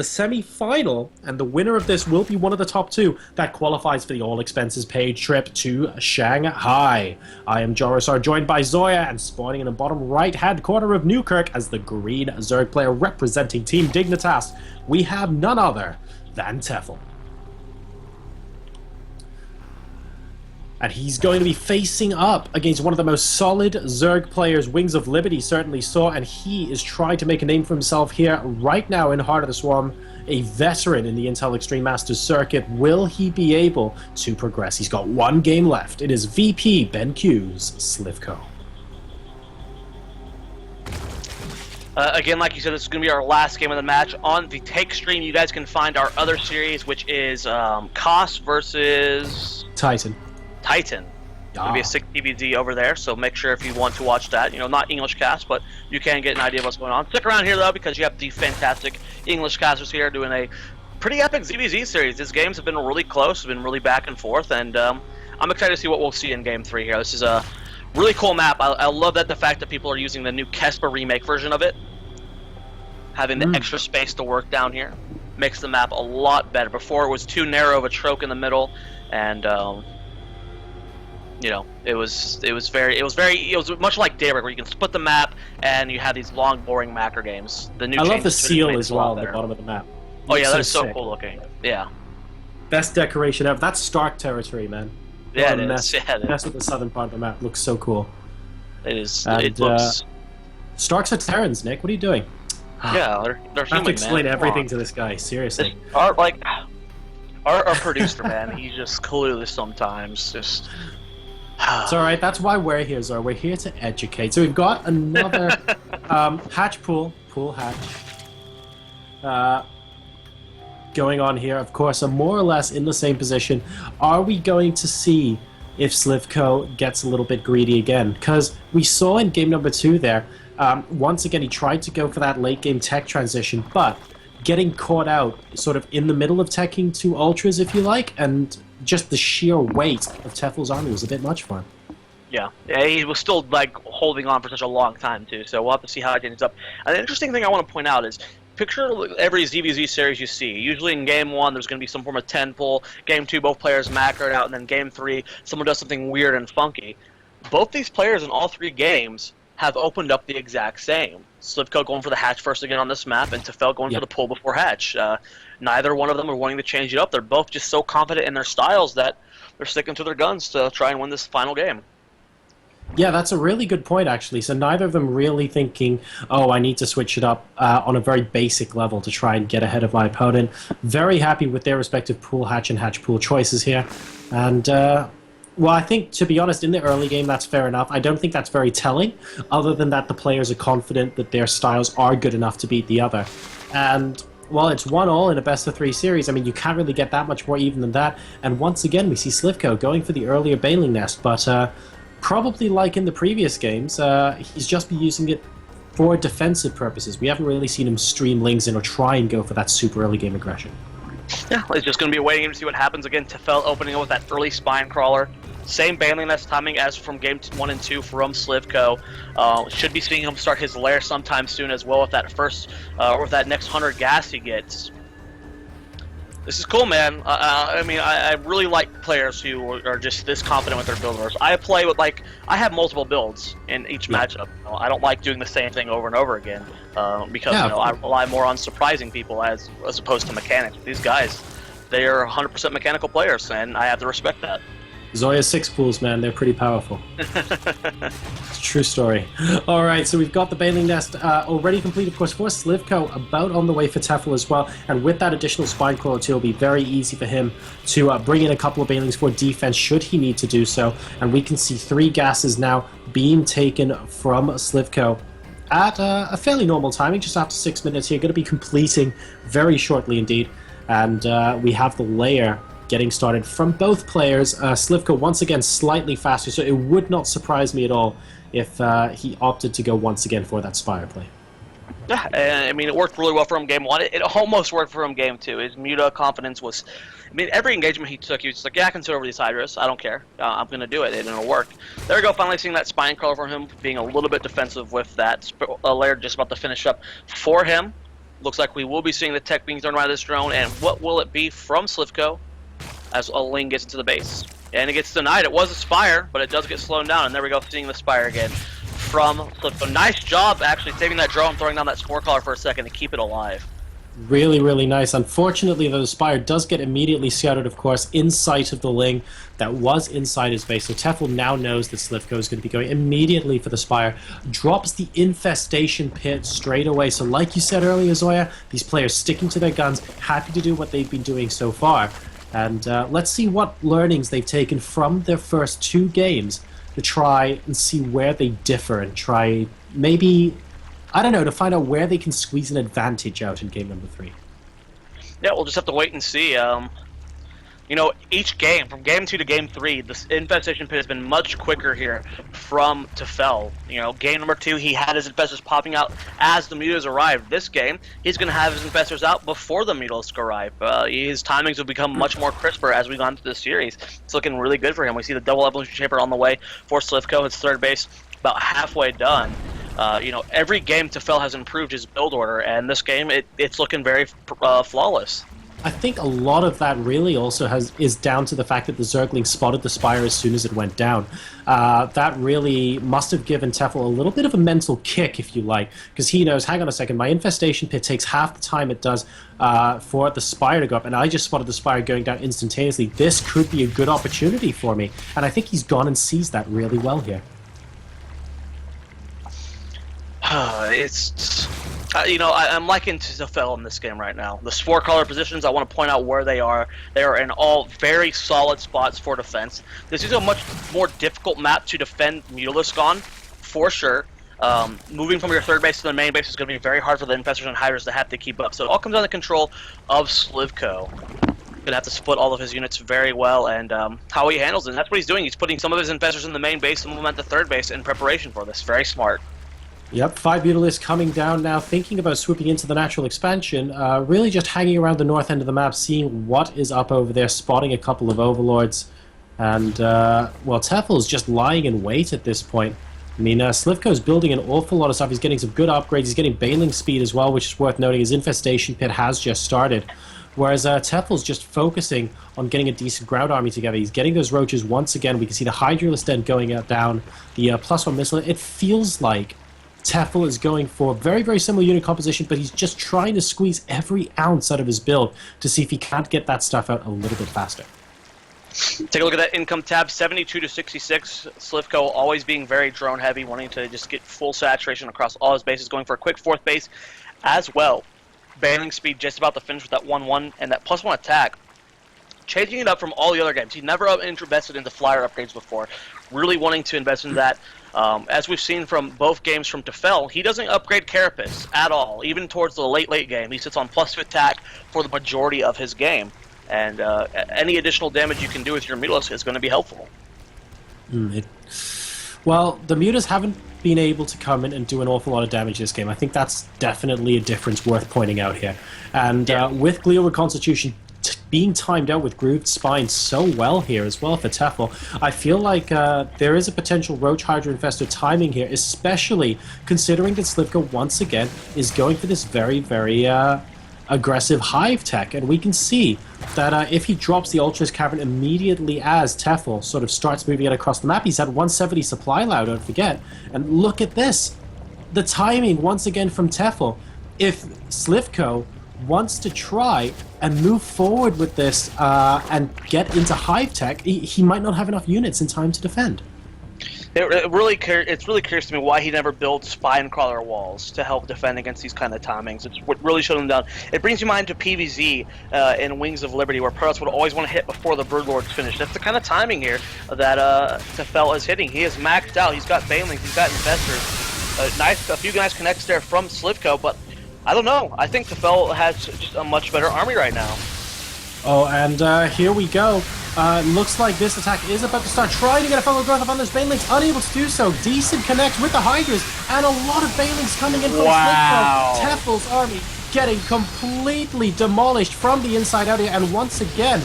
the semi-final, and the winner of this will be one of the top two that qualifies for the all-expenses-paid trip to Shanghai. I am Jorisar, joined by Zoya, and spawning in the bottom right-hand corner of Newkirk as the green Zerg player representing Team Dignitas, we have none other than Tefel. And he's going to be facing up against one of the most solid Zerg players Wings of Liberty certainly saw, and he is trying to make a name for himself here right now in Heart of the Swarm, a veteran in the Intel Extreme Masters circuit. Will he be able to progress? He's got one game left. It is VP Ben Q's sLivko. Again, like you said, this is going to be our last game of the match. On the Take stream, you guys can find our other series, which is Koss versus Titan. It'll be a 6 DVD over there, so make sure if you want to watch that. You know, not English cast, but you can get an idea of what's going on. Stick around here, though, because you have the fantastic English casters here doing a pretty epic ZVZ series. These games have been really close, have been really back and forth, and I'm excited to see what we'll see in Game 3 here. This is a really cool map. I love that the fact that people are using the new Kesper remake version of it. Having the extra space to work down here makes the map a lot better. Before, it was too narrow of a troke in the middle, and you know, it was much like Daybreak, where you can split the map and you have these long, boring macro games. The new I love the seal made as well at the bottom of the map. Oh yeah, that's so sick. cool looking. Yeah. Best decoration ever. That's Stark territory, man. Yeah, it is. Yeah, it Mess is. with the southern part of the map. Looks so cool. It is. And, it looks. Starks are Terrans, Nick. What are you doing? Yeah, they're I have human, to explain man. everything to this guy. Seriously. Our producer, man, he's just clueless sometimes. Just. It's alright, that's why we're here, Zor. We're here to educate. So we've got another hatch pool hatch, going on here. Of course, are more or less in the same position. Are we going to see if sLivko gets a little bit greedy again? Because we saw in game number 2 there, once again he tried to go for that late game tech transition, but getting caught out sort of in the middle of teching 2 ultras, if you like, and just the sheer weight of Tefel's army was a bit much for him. Yeah, he was still like holding on for such a long time too. So we'll have to see how it ends up. An interesting thing I want to point out is, picture every ZVZ series you see. Usually in game 1, there's going to be some form of 10 pull. Game 2, both players macroed out, and then game 3, someone does something weird and funky. Both these players in all 3 games have opened up the exact same. sLivko going for the hatch first again on this map, and Tefel going for the pull before hatch. Neither one of them are wanting to change it up. They're both just so confident in their styles that they're sticking to their guns to try and win this final game. Yeah, that's a really good point, actually. So neither of them really thinking, oh, I need to switch it up on a very basic level to try and get ahead of my opponent. Very happy with their respective pool hatch and hatch pool choices here. And, well, I think, to be honest, in the early game, that's fair enough. I don't think that's very telling, other than that the players are confident that their styles are good enough to beat the other. And while it's 1-1 in a best-of-3 series, I mean, you can't really get that much more even than that. And once again, we see sLivko going for the earlier Baneling Nest, but probably like in the previous games, he's just been using it for defensive purposes. We haven't really seen him stream Lings in or try and go for that super early game aggression. Yeah, it's just going to be waiting to see what happens. Again, Tefel opening up with that early spine crawler. Same Baneling Nest timing as from game 1 and 2 from sLivko. Should be seeing him start his lair sometime soon as well with that first, or with that next 100 gas he gets. This is cool, man. I mean, I really like players who are just this confident with their builders. I play with, like, I have multiple builds in each matchup. You know, I don't like doing the same thing over and over again because you know, I rely more on surprising people as opposed to mechanics. These guys, they are 100% mechanical players, and I have to respect that. Zoya 6 pools, man, they're pretty powerful. It's a true story. Alright, so we've got the Baneling Nest already complete, of course, for sLivko, about on the way for Tefel as well, and with that additional Spine Crawler too, it'll be very easy for him to bring in a couple of Banelings for defense, should he need to do so, and we can see 3 gases now being taken from sLivko at a fairly normal timing, just after 6 minutes here, going to be completing very shortly indeed, and we have the layer getting started from both players. sLivko once again slightly faster, so it would not surprise me at all if he opted to go once again for that Spire play. Yeah, I mean, it worked really well for him game 1. It almost worked for him game 2. His Muta confidence was, I mean, every engagement he took, he was just like, yeah, I can sit over these Hydras. I don't care. I'm going to do it, and it'll work. There we go, finally seeing that Spine Crawler from him, being a little bit defensive with that layer just about to finish up for him. Looks like we will be seeing the tech being thrown by this drone, and what will it be from sLivko as a Ling gets into the base? And it gets denied. It was a Spire, but it does get slowed down, and there we go, seeing the Spire again from sLivko. Nice job actually saving that drone, throwing down that Spore Collar for a second to keep it alive. Really, really nice. Unfortunately, the Spire does get immediately scouted, of course, in sight of the Ling that was inside his base. So Tefel now knows that sLivko is going to be going immediately for the Spire. Drops the Infestation Pit straight away. So like you said earlier, Zoya, these players sticking to their guns, happy to do what they've been doing so far. And let's see what learnings they've taken from their first 2 games to try and see where they differ and try maybe, I don't know, to find out where they can squeeze an advantage out in game number 3. Yeah, we'll just have to wait and see. You know, each game, from game 2 to game 3, this Infestation Pit has been much quicker here from Tefel. You know, game number 2, he had his infestors popping out as the mutas arrived. This game, he's going to have his infestors out before the mutas arrive. His timings will become much more crisper as we go on through the series. It's looking really good for him. We see the double evolution chamber on the way for sLivko. His third base about halfway done. You know, every game Tefel has improved his build order, and this game, it's looking very flawless. I think a lot of that really also is down to the fact that the Zergling spotted the Spire as soon as it went down. That really must have given Tefel a little bit of a mental kick, if you like, because he knows, hang on a second, my Infestation Pit takes half the time it does for the Spire to go up, and I just spotted the Spire going down instantaneously. This could be a good opportunity for me, and I think he's gone and seized that really well here. You know, I'm liking Tefel in this game right now. The Spore Collar positions, I want to point out where they are. They are in all very solid spots for defense. This is a much more difficult map to defend Mutalisk on, for sure. Moving from your third base to the main base is going to be very hard for the Infestors and Hydras to have to keep up. So it all comes down to control of sLivko. Going to have to split all of his units very well, and how he handles it. And that's what he's doing. He's putting some of his Infestors in the main base, some of them at the third base in preparation for this. Very smart. Yep, 5 Mutalisks coming down now, thinking about swooping into the natural expansion, really just hanging around the north end of the map, seeing what is up over there, spotting a couple of Overlords, and, well, Tefel's just lying in wait at this point. I mean, sLivko's building an awful lot of stuff, he's getting some good upgrades, he's getting bailing speed as well, which is worth noting, his Infestation Pit has just started. Whereas Tefel's just focusing on getting a decent ground army together. He's getting those roaches once again, we can see the Hydralisk Den going down, the +1 missile, it feels like Tefel is going for very, very similar unit composition, but he's just trying to squeeze every ounce out of his build to see if he can't get that stuff out a little bit faster. Take a look at that income tab, 72 to 66. sLivko always being very drone heavy, wanting to just get full saturation across all his bases, going for a quick 4th base as well. Bailing speed just about to finish with that 1-1 and that +1 attack. Changing it up from all the other games. He never invested into flyer upgrades before. Really wanting to invest in that. As we've seen from both games from Tefel, he doesn't upgrade Carapace at all, even towards the late game. He sits on +2 attack for the majority of his game, and any additional damage you can do with your Mutalisk is going to be helpful. Well, the Mutas haven't been able to come in and do an awful lot of damage this game. I think that's definitely a difference worth pointing out here. And with Glial Reconstitution being timed out with Grooved Spine so well here as well for Tefel, I feel like there is a potential Roach Hydra Infestor timing here, especially considering that sLivko once again is going for this very, very aggressive Hive tech, and we can see that if he drops the Ultra's Cavern immediately as Tefel sort of starts moving it across the map, he's at 170 supply now, don't forget, and look at this, the timing once again from Tefel. If sLivko wants to try and move forward with this and get into Hive tech, he might not have enough units in time to defend. It's really curious to me why he never built spine crawler walls to help defend against these kind of timings. It's what really shut him down. It brings you mind to PvZ in Wings of Liberty, where Protoss would always want to hit before the Broodlord's finished. That's the kind of timing here that Tefel is hitting. He is maxed out. He's got Banelings. He's got Infestors. A few nice connects there from sLivko, but I don't know. I think Tefel has just a much better army right now. Oh, and here we go. Looks like this attack is about to start trying to get a fellow growth up on those Banelings, unable to do so. Decent connect with the Hydras, and a lot of Banelings coming in from sLivko. Tefel's army getting completely demolished from the inside out here, and once again,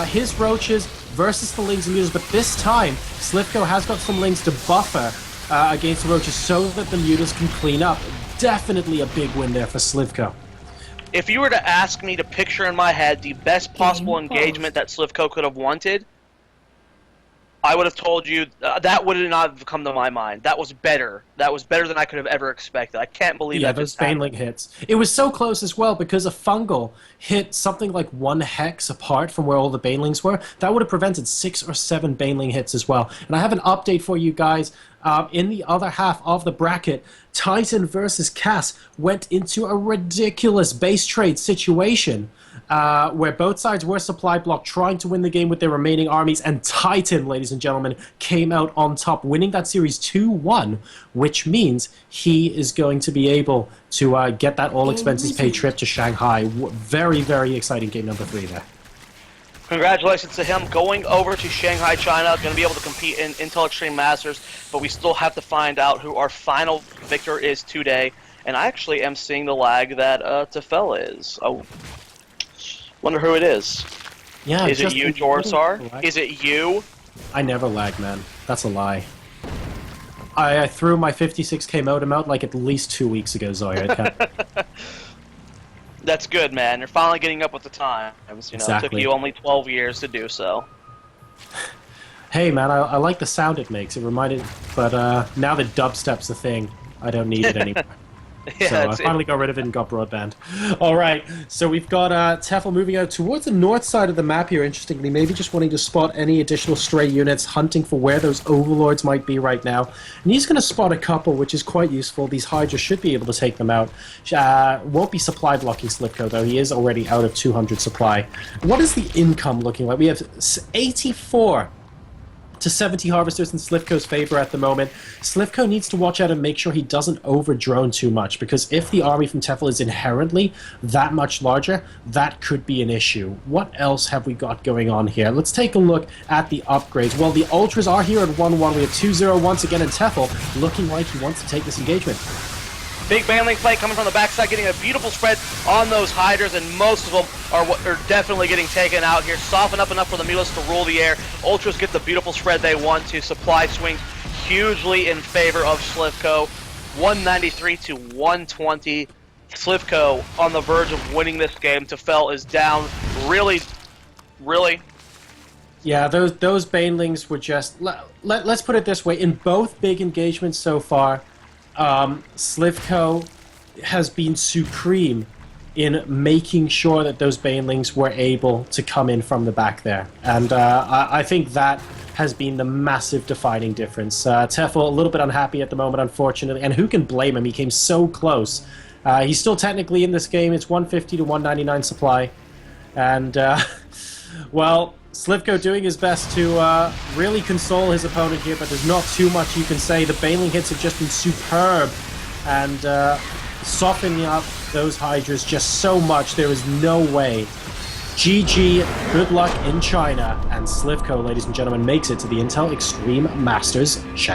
his Roaches versus the Lings and Mutas, but this time, sLivko has got some Lings to buffer against the Roaches so that the Mutas can clean up. Definitely a big win there for sLivko. If you were to ask me to picture in my head the best possible engagement that sLivko could have wanted, I would have told you that would not have come to my mind. That was better. That was better than I could have ever expected. I can't believe that. Yeah, those Baneling hits. It was so close as well because a fungal hit something like 1 hex apart from where all the Banelings were. That would have prevented 6 or 7 Baneling hits as well. And I have an update for you guys. In the other half of the bracket, Titan versus Cass went into a ridiculous base trade situation. Where both sides were supply blocked, trying to win the game with their remaining armies, and Titan, ladies and gentlemen, came out on top, winning that series 2-1, which means he is going to be able to get that all-expenses-paid trip to Shanghai. Very, very exciting game number 3 there. Congratulations to him going over to Shanghai, China, going to be able to compete in Intel Extreme Masters, but we still have to find out who our final victor is today, and I actually am seeing the lag that Tefel is. Oh. Wonder who it is. Yeah, is it you, Jorsar? Is it you? I never lag, man. That's a lie. I threw my 56k modem out like at least 2 weeks ago, Zoya. That's good, man. You're finally getting up with the times. Exactly. It took you only 12 years to do so. Hey, man, I like the sound it makes. It reminded... But now that dubstep's a thing, I don't need it anymore. Yeah, so I finally got rid of it and got broadband. Alright, so we've got Tefel moving out towards the north side of the map here, interestingly, maybe just wanting to spot any additional stray units, hunting for where those overlords might be right now. And he's going to spot a couple, which is quite useful. These Hydras should be able to take them out. Won't be supply blocking sLivko, though. He is already out of 200 supply. What is the income looking like? We have 84 to 70 harvesters in sLivko's favor at the moment. sLivko needs to watch out and make sure he doesn't over-drone too much, because if the army from Tefel is inherently that much larger, that could be an issue. What else have we got going on here? Let's take a look at the upgrades. Well, the Ultras are here at 1-1. We have 2-0 once again in Tefel, looking like he wants to take this engagement. Big Baneling play coming from the backside, getting a beautiful spread on those Hydras, and most of them are definitely getting taken out here. Soften up enough for the Mulas to rule the air. Ultras get the beautiful spread they want to. Supply swings hugely in favor of sLivko. 193 to 120. sLivko on the verge of winning this game. Tefel is down. Really? Yeah, those Banelings were just... Let's put it this way. In both big engagements so far, sLivko has been supreme in making sure that those Banelings were able to come in from the back there. And I think that has been the massive defining difference. Tefel a little bit unhappy at the moment, unfortunately, and who can blame him? He came so close. He's still technically in this game. It's 150 to 199 supply. And, well... sLivko doing his best to really console his opponent here, but there's not too much you can say. The Baneling hits have just been superb, and softening up those Hydras just so much, there is no way. GG, good luck in China, and sLivko, ladies and gentlemen, makes it to the Intel Extreme Masters Shanghai.